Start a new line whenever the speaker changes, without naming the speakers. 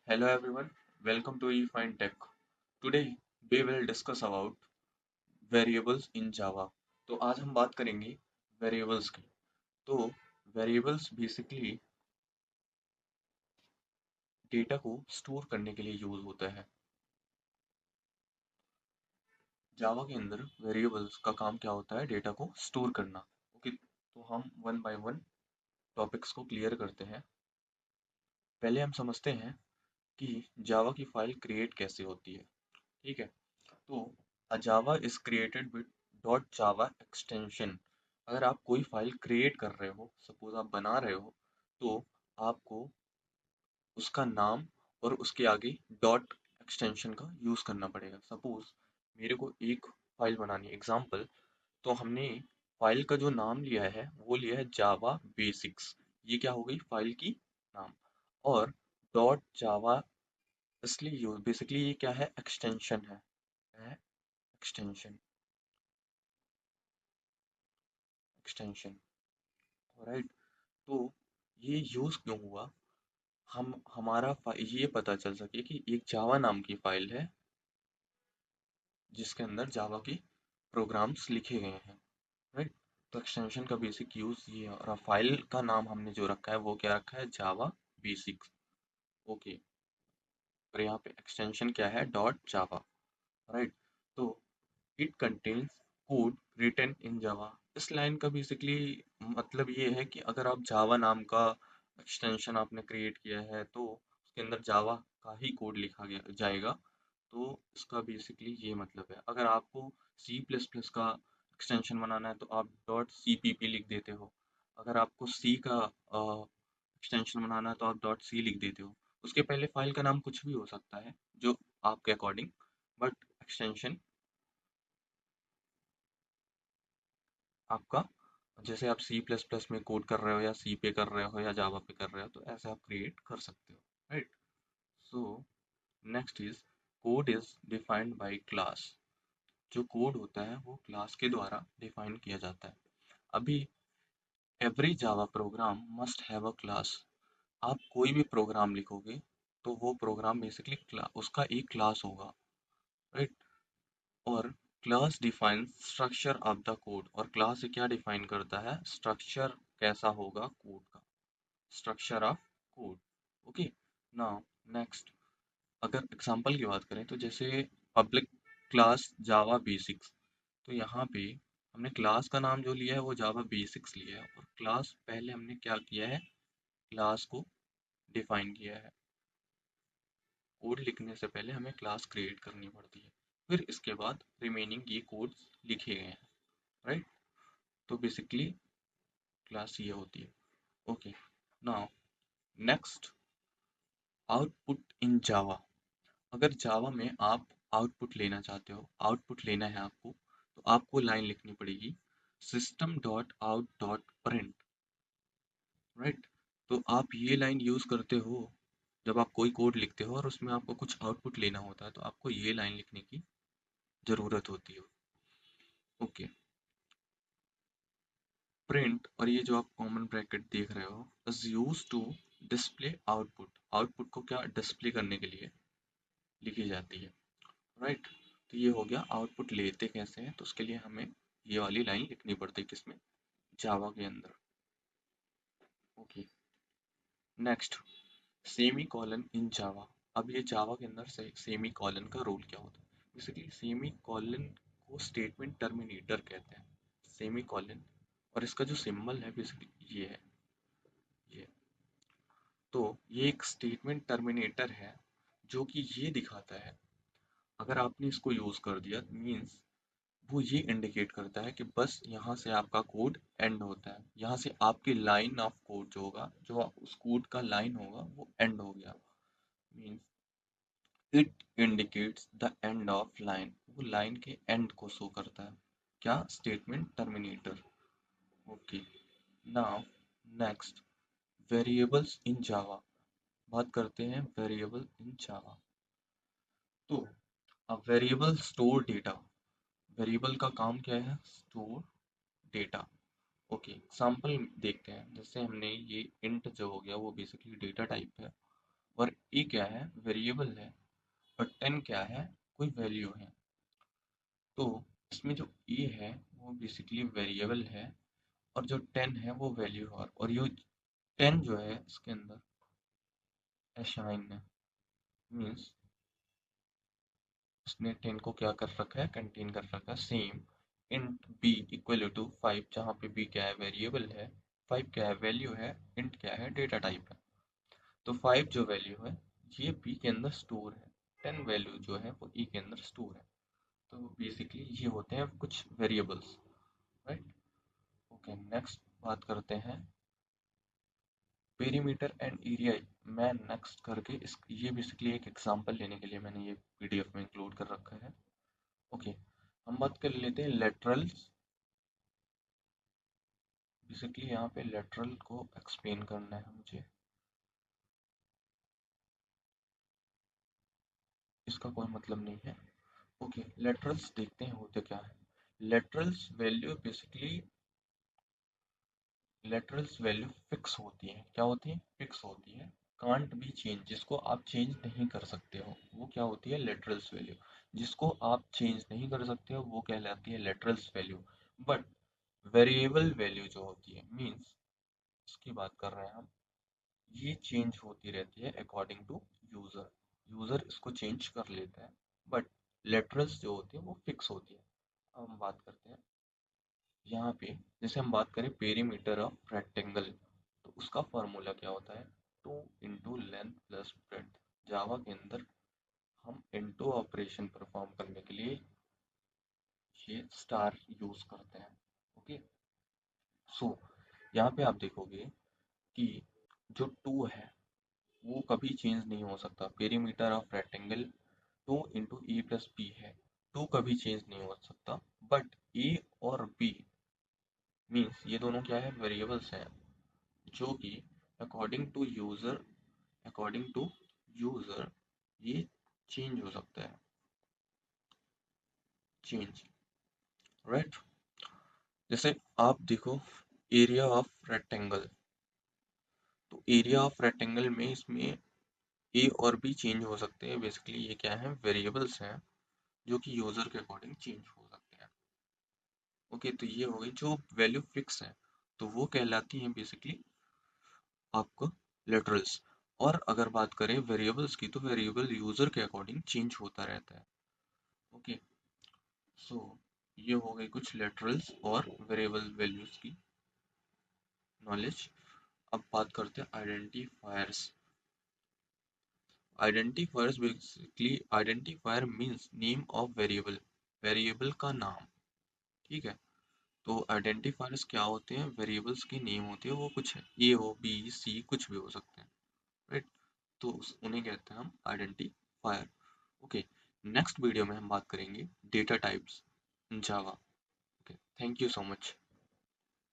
Hello everyone, welcome to eFind Tech. Today we will discuss about variables in Java. तो आज हम बात करेंगे variables की। तो variables बेसिकली डेटा को स्टोर करने के लिए यूज होता है। जावा के अंदर वेरिएबल्स का काम क्या होता है? डेटा को स्टोर करना। ओके, तो हम वन बाय वन टॉपिक्स को क्लियर करते हैं। पहले हम समझते हैं कि जावा की फाइल क्रिएट कैसे होती है। ठीक है, तो a Java is created with dot Java extension. अगर आप कोई फाइल क्रिएट कर रहे हो, सपोज आप बना रहे हो, तो आपको उसका नाम और उसके आगे डॉट एक्सटेंशन का यूज करना पड़ेगा। सपोज मेरे को एक फाइल बनानी है, एग्जाम्पल, तो हमने फाइल का जो नाम लिया है वो लिया है जावा बेसिक्स। ये क्या हो गई? फाइल की नाम। और डॉट जावा इसलिए यूज, बेसिकली ये क्या है? एक्सटेंशन है एक्सटेंशन। Extension, right. तो ये यूज क्यों हुआ? हम हमारा ये पता चल सके कि एक जावा नाम की फाइल है जिसके अंदर जावा के प्रोग्राम्स लिखे गए हैं, राइट। तो एक्सटेंशन का बेसिक यूज ये है, और फाइल का नाम हमने जो रखा है वो क्या रखा है? जावा बेसिक्स। ओके, और यहाँ पे एक्सटेंशन क्या है? Dot Java, right. तो it contains code written in Java. इस लाइन का बेसिकली मतलब ये है कि अगर आप जावा नाम का एक्सटेंशन आपने क्रिएट किया है तो उसके अंदर जावा का ही कोड लिखा गया जाएगा। तो इसका बेसिकली ये मतलब है। अगर आपको सी प्लस प्लस का एक्सटेंशन बनाना है तो आप डॉट सी पी पी लिख देते हो। अगर आपको सी का एक्सटेंशन बनाना है तो आप डॉट सी लिख देते हो। उसके पहले फाइल का नाम कुछ भी हो सकता है जो आपके अकॉर्डिंग, बट एक्सटेंशन आपका, जैसे आप सी प्लस प्लस में कोड कर रहे हो या सी पे कर रहे हो या जावा पे कर रहे हो, तो ऐसे आप क्रिएट कर सकते हो, right. So next is code is defined by class. जो कोड होता है वो क्लास के द्वारा डिफाइन किया जाता है। अभी every Java program must have a class. आप कोई भी प्रोग्राम लिखोगे तो वो प्रोग्राम बेसिकली उसका एक क्लास होगा, राइट। और class defines structure of the code, और क्लास क्या डिफाइन करता है? स्ट्रक्चर कैसा होगा कोड का, structure of code. Okay, now next, अगर एग्जांपल की बात करें तो जैसे पब्लिक क्लास जावा बेसिक्स, तो यहाँ पे हमने क्लास का नाम जो लिया है वो जावा बेसिक्स लिया है, और क्लास पहले हमने क्या किया है? क्लास को डिफाइन किया है। कोड लिखने से पहले हमें क्लास क्रिएट करनी पड़ती है, फिर इसके बाद रिमेनिंग ये कोड्स लिखे गए हैं, राइट। तो बेसिकली क्लास ये होती है। Okay, now next, output in Java. अगर जावा में आप आउटपुट लेना चाहते हो, आउटपुट लेना है आपको, तो आपको लाइन लिखनी पड़ेगी system dot out dot print, right. तो आप ये लाइन यूज करते हो जब आप कोई कोड लिखते हो और उसमें आपको कुछ आउटपुट लेना होता है, तो आपको ये लाइन लिखने की जरूरत होती है। ओके, प्रिंट, और ये जो आप कॉमन ब्रैकेट देख रहे हो, is use to display output. Output को क्या डिस्प्ले करने के लिए लिखी जाती है, राइट। तो ये हो गया आउटपुट लेते कैसे हैं, तो उसके लिए हमें ये वाली लाइन लिखनी पड़ती है, किसमें? जावा के अंदर। ओके, नेक्स्ट, सेमी कॉलन इन जावा। अब ये जावा के अंदर से सेमी कॉलन का रोल क्या होता है? बेसिकली सेमी कॉलन को स्टेटमेंट टर्मिनेटर कहते हैं, सेमी कॉलन। और इसका जो सिंबल है बेसिकली ये तो ये एक स्टेटमेंट टर्मिनेटर है जो कि ये दिखाता है, अगर आपने इसको यूज कर दिया मीन्स वो ये इंडिकेट करता है कि बस यहाँ से आपका कोड एंड होता है, यहाँ से आपकी लाइन ऑफ कोड जो होगा, जो उस कोड का लाइन होगा वो एंड हो गया। Means it indicates the end of line, वो लाइन के एंड को शो करता है। क्या? Statement terminator. Okay, now next, variables in Java. बात करते हैं वेरिएबल इन जावा। तो अब वेरिएबल स्टोर डेटा। वेरिएबल का काम क्या है? Store data. ओके, एग्जाम्पल देखते हैं। जैसे हमने ये इंट जो हो गया वो बेसिकली डेटा टाइप है, और ए क्या है, वेरिएबल है, और 10 क्या है, कोई वैल्यू है। तो इसमें जो ए है वो बेसिकली वेरिएबल है, और जो 10 है वो वैल्यू है, और ये 10 जो है इसके अंदर असाइन है, मीन्स उसने 10 को क्या कर रखा है, कंटेन कर रखा है। Same int B equal to 5, जहाँ पे बी क्या है, वेरिएबल है, 5 क्या है, वैल्यू है, इंट क्या है, डेटा टाइप है। तो 5 जो वैल्यू है ये बी के अंदर स्टोर है, 10 वैल्यू जो है वो ई के अंदर स्टोर है। तो बेसिकली ये होते हैं कुछ वेरिएबल्स, राइट। ओके, नेक्स्ट बात करते हैं पेरीमीटर एंड एरिया। मैं नेक्स्ट करके इस ये बेसिकली एक एग्जांपल लेने के लिए मैंने ये पीडीएफ में इंक्लूड कर रखा है। ओके, हम बात कर लेते हैं लेटरल्स। बेसिकली यहाँ पे लेटरल को एक्सप्लेन करना है मुझे, इसका कोई मतलब नहीं है। ओके, लेटरल्स देखते हैं होते क्या है। Laterals value basically, laterals value fix होती है। क्या होती है, फिक्स होती है, कांट बी चेंज, जिसको आप चेंज नहीं कर सकते हो वो क्या होती है, लेटरल्स वैल्यू। जिसको आप चेंज नहीं कर सकते हो वो कहलाती है laterals value. But variable value जो होती है, मीन्स इसकी बात कर रहे हैं हम, ये चेंज होती रहती है अकॉर्डिंग टू यूजर। यूजर इसको चेंज कर लेता है, बट लेटरल्स जो होती है वो फिक्स होती है। अब हम बात करते हैं यहाँ पे, जैसे हम बात करें पेरीमीटर ऑफ रेक्टेंगल, तो उसका फॉर्मूला क्या होता है, 2 × लेंथ प्लस ब्रेड्थ। जावा के अंदर हम इनटू ऑपरेशन परफॉर्म करने के लिए ये स्टार यूज करते हैं। ओके, सो यहाँ पे आप देखोगे कि जो 2 है वो कभी चेंज नहीं हो सकता। Perimeter of rectangle 2 × A + B है, 2 कभी चेंज नहीं हो सकता। बट ए और बी मीन्स ये दोनों क्या है, वेरिएबल्स हैं, जो कि according to user, according to user ये चेंज हो सकता है, चेंज, राइट। जैसे आप देखो एरिया ऑफ रेक्टेंगल, तो एरिया ऑफ रेक्टेंगल में इसमें ए और बी चेंज हो सकते हैं। बेसिकली ये क्या है, वेरिएबल्स हैं जो कि यूजर के अकॉर्डिंग चेंज हो सकते हैं। ओके, तो ये हो गई जो वैल्यू फिक्स है, तो वो कहलाती है बेसिकली आपको लिटरल्स। और अगर बात करें वेरिएबल्स की, तो वेरिएबल यूजर के अकॉर्डिंग चेंज होता रहता है। ओके, सो ये हो गई कुछ लिटरल्स और वेरिएबल वैल्यूज की नॉलेज। अब बात करते हैं identifiers. Identifiers basically, identifier means name of variable, variable का नाम, ठीक है। तो आइडेंटिफायर्स क्या होते हैं, वेरिएबल्स की नेम होती है, वो कुछ ए हो, बी, सी, कुछ भी हो सकते हैं, राइट। तो उन्हें कहते हैं हम आइडेंटिफायर। ओके, नेक्स्ट वीडियो में हम बात करेंगे data types in Java. Okay, thank you so much.